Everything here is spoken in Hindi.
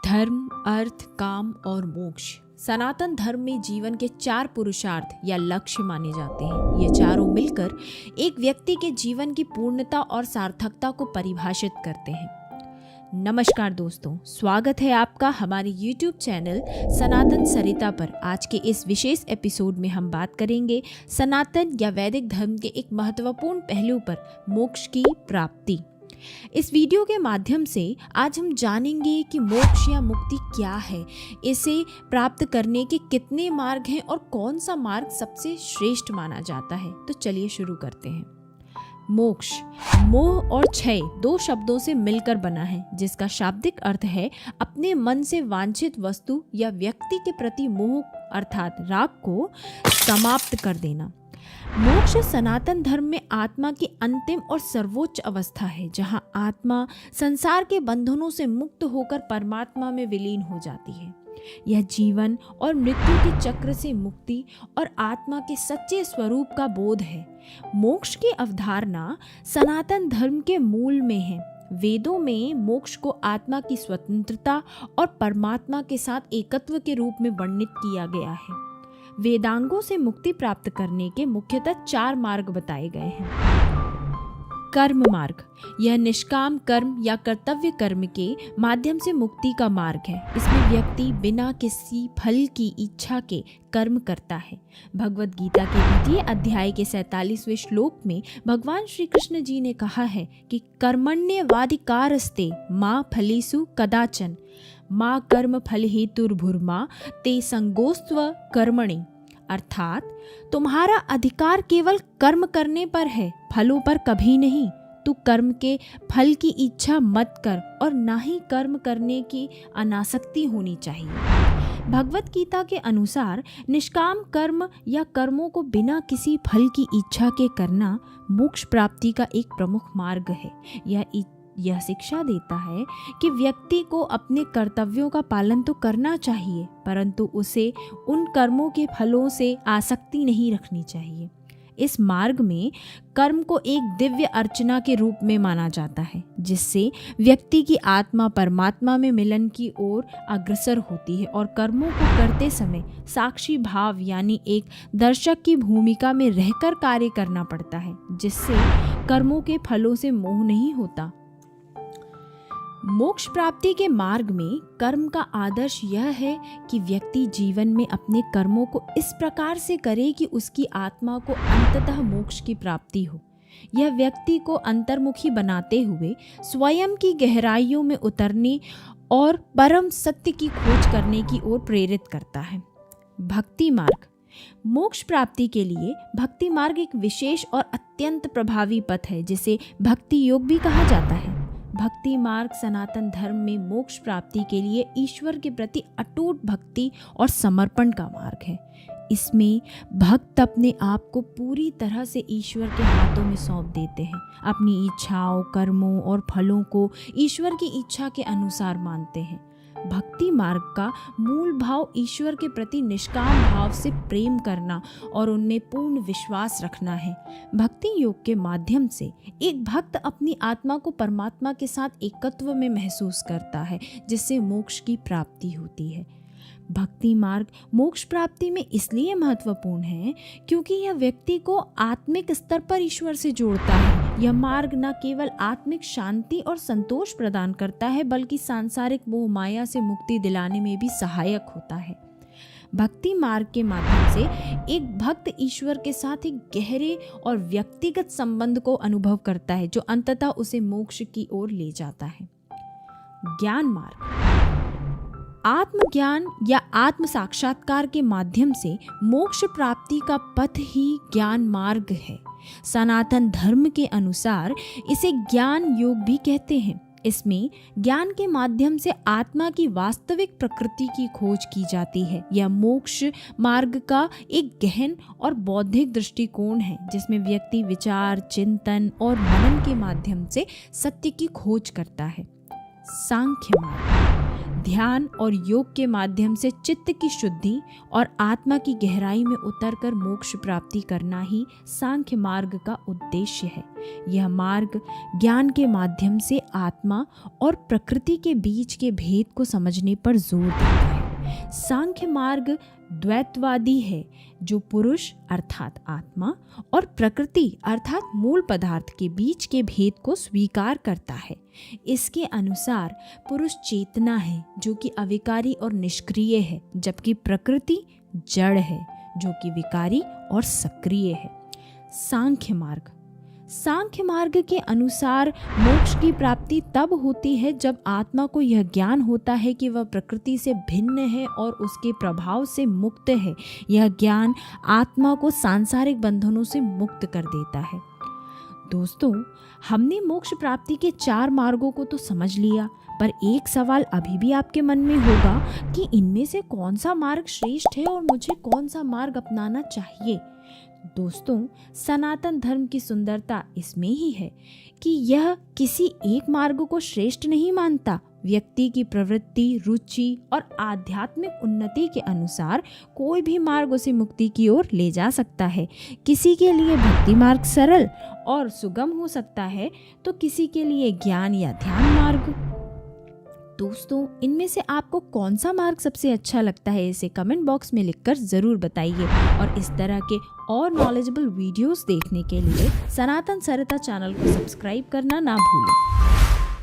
धर्म, अर्थ, काम और मोक्ष सनातन धर्म में जीवन के 4 पुरुषार्थ या लक्ष्य माने जाते हैं। ये चारों मिलकर एक व्यक्ति के जीवन की पूर्णता और सार्थकता को परिभाषित करते हैं। नमस्कार दोस्तों, स्वागत है आपका हमारे YouTube चैनल सनातन सरिता पर। आज के इस विशेष एपिसोड में हम बात करेंगे सनातन या वैदिक धर्म के एक महत्वपूर्ण पहलू पर, मोक्ष की प्राप्ति। इस वीडियो के माध्यम से आज हम जानेंगे कि मोक्ष या मुक्ति क्या है, इसे प्राप्त करने के कितने मार्ग हैं और कौन सा मार्ग सबसे श्रेष्ठ माना जाता है। तो चलिए शुरू करते हैं। मोक्ष मोह और क्षय 2 शब्दों से मिलकर बना है, जिसका शाब्दिक अर्थ है अपने मन से वांछित वस्तु या व्यक्ति के प्रति मोह अर्थात राग को समाप्त कर देना। मोक्ष सनातन धर्म में आत्मा की अंतिम और सर्वोच्च अवस्था है, जहां आत्मा संसार के बंधनों से मुक्त होकर परमात्मा में विलीन हो जाती है। यह जीवन और मृत्यु के चक्र से मुक्ति और आत्मा के सच्चे स्वरूप का बोध है। मोक्ष की अवधारणा सनातन धर्म के मूल में है। वेदों में मोक्ष को आत्मा की स्वतंत्रता और परमात्मा के साथ एकत्व के रूप में वर्णित किया गया है। वेदांगों से मुक्ति प्राप्त करने के मुख्यतः 4 मार्ग बताए गए हैं। कर्म मार्ग, यह निष्काम कर्म या कर्तव्य कर्म के माध्यम से मुक्ति का मार्ग है। इसमें व्यक्ति बिना किसी फल की इच्छा के कर्म करता है। भगवद गीता के 2 अध्याय के 47वें श्लोक में भगवान श्री कृष्ण जी ने कहा है कि कर्मण्येवाधिकारस्ते मा फलेषु कदाचन माँ कर्म फल हेतुर्भुर्मा ते संगोस्त्व कर्मणि, अर्थात तुम्हारा अधिकार केवल कर्म करने पर है, फलों पर कभी नहीं। तू कर्म के फल की इच्छा मत कर और ना ही कर्म करने की अनासक्ति होनी चाहिए। भगवत गीता के अनुसार निष्काम कर्म या कर्मों को बिना किसी फल की इच्छा के करना मोक्ष प्राप्ति का एक प्रमुख मार्ग है। यह शिक्षा देता है कि व्यक्ति को अपने कर्तव्यों का पालन तो करना चाहिए, परंतु उसे उन कर्मों के फलों से आसक्ति नहीं रखनी चाहिए। इस मार्ग में कर्म को एक दिव्य अर्चना के रूप में माना जाता है, जिससे व्यक्ति की आत्मा परमात्मा में मिलन की ओर अग्रसर होती है और कर्मों को करते समय साक्षी भाव यानी एक दर्शक की भूमिका में रहकर कार्य करना पड़ता है, जिससे कर्मों के फलों से मोह नहीं होता। मोक्ष प्राप्ति के मार्ग में कर्म का आदर्श यह है कि व्यक्ति जीवन में अपने कर्मों को इस प्रकार से करे कि उसकी आत्मा को अंततः मोक्ष की प्राप्ति हो। यह व्यक्ति को अंतर्मुखी बनाते हुए स्वयं की गहराइयों में उतरने और परम सत्य की खोज करने की ओर प्रेरित करता है। भक्ति मार्ग, मोक्ष प्राप्ति के लिए भक्ति मार्ग एक विशेष और अत्यंत प्रभावी पथ है, जिसे भक्ति योग भी कहा जाता है। भक्ति मार्ग सनातन धर्म में मोक्ष प्राप्ति के लिए ईश्वर के प्रति अटूट भक्ति और समर्पण का मार्ग है। इसमें भक्त अपने आप को पूरी तरह से ईश्वर के हाथों में सौंप देते हैं, अपनी इच्छाओं, कर्मों और फलों को ईश्वर की इच्छा के अनुसार मानते हैं। भक्ति मार्ग का मूल भाव ईश्वर के प्रति निष्काम भाव से प्रेम करना और उनमें पूर्ण विश्वास रखना है। भक्ति योग के माध्यम से एक भक्त अपनी आत्मा को परमात्मा के साथ एकत्व में महसूस करता है, जिससे मोक्ष की प्राप्ति होती है। भक्ति मार्ग मोक्ष प्राप्ति में इसलिए महत्वपूर्ण है क्योंकि यह व्यक्ति को आत्मिक स्तर पर ईश्वर से जोड़ता है। यह मार्ग न केवल आत्मिक शांति और संतोष प्रदान करता है, बल्कि सांसारिक मोह माया से मुक्ति दिलाने में भी सहायक होता है। भक्ति मार्ग के माध्यम से एक भक्त ईश्वर के साथ एक गहरे और व्यक्तिगत संबंध को अनुभव करता है, जो अंततः उसे मोक्ष की ओर ले जाता है। ज्ञान मार्ग, आत्मज्ञान या आत्म साक्षात्कार के माध्यम से मोक्ष प्राप्ति का पथ ही ज्ञान मार्ग है। सनातन धर्म के अनुसार इसे ज्ञान योग भी कहते हैं। इसमें ज्ञान के माध्यम से आत्मा की वास्तविक प्रकृति की खोज की जाती है। यह मोक्ष मार्ग का एक गहन और बौद्धिक दृष्टिकोण है, जिसमें व्यक्ति विचार, चिंतन और मनन के माध्यम से सत्य की खोज करता है। सांख्य मार्ग, ध्यान और योग के माध्यम से चित्त की शुद्धि और आत्मा की गहराई में उतरकर मोक्ष प्राप्ति करना ही सांख्य मार्ग का उद्देश्य है। यह मार्ग ज्ञान के माध्यम से आत्मा और प्रकृति के बीच के भेद को समझने पर जोर देता है। सांख्य मार्ग द्वैतवादी है, जो पुरुष अर्थात आत्मा और प्रकृति अर्थात मूल पदार्थ के बीच के भेद को स्वीकार करता है। इसके अनुसार पुरुष चेतना है, जो कि अविकारी और निष्क्रिय है, जबकि प्रकृति जड़ है, जो कि विकारी और सक्रिय है। सांख्य मार्ग के अनुसार मोक्ष की प्राप्ति तब होती है जब आत्मा को यह ज्ञान होता है कि वह प्रकृति से भिन्न है और उसके प्रभाव से मुक्त है। यह ज्ञान आत्मा को सांसारिक बंधनों से मुक्त कर देता है। दोस्तों, हमने मोक्ष प्राप्ति के 4 मार्गों को तो समझ लिया, पर एक सवाल अभी भी आपके मन में होगा कि इनमें से कौन सा मार्ग श्रेष्ठ है और मुझे कौन सा मार्ग अपनाना चाहिए। दोस्तों, सनातन धर्म की सुंदरता इसमें ही है कि यह किसी एक मार्ग को श्रेष्ठ नहीं मानता। व्यक्ति की प्रवृत्ति, रुचि और आध्यात्मिक उन्नति के अनुसार कोई भी मार्ग उसे मुक्ति की ओर ले जा सकता है। किसी के लिए भक्ति मार्ग सरल और सुगम हो सकता है, तो किसी के लिए ज्ञान या ध्यान मार्ग। दोस्तों, इनमें से आपको कौन सा मार्ग सबसे अच्छा लगता है, इसे कमेंट बॉक्स में लिखकर ज़रूर बताइए। और इस तरह के और नॉलेजेबल वीडियोस देखने के लिए सनातन सरिता चैनल को सब्सक्राइब करना ना भूलें।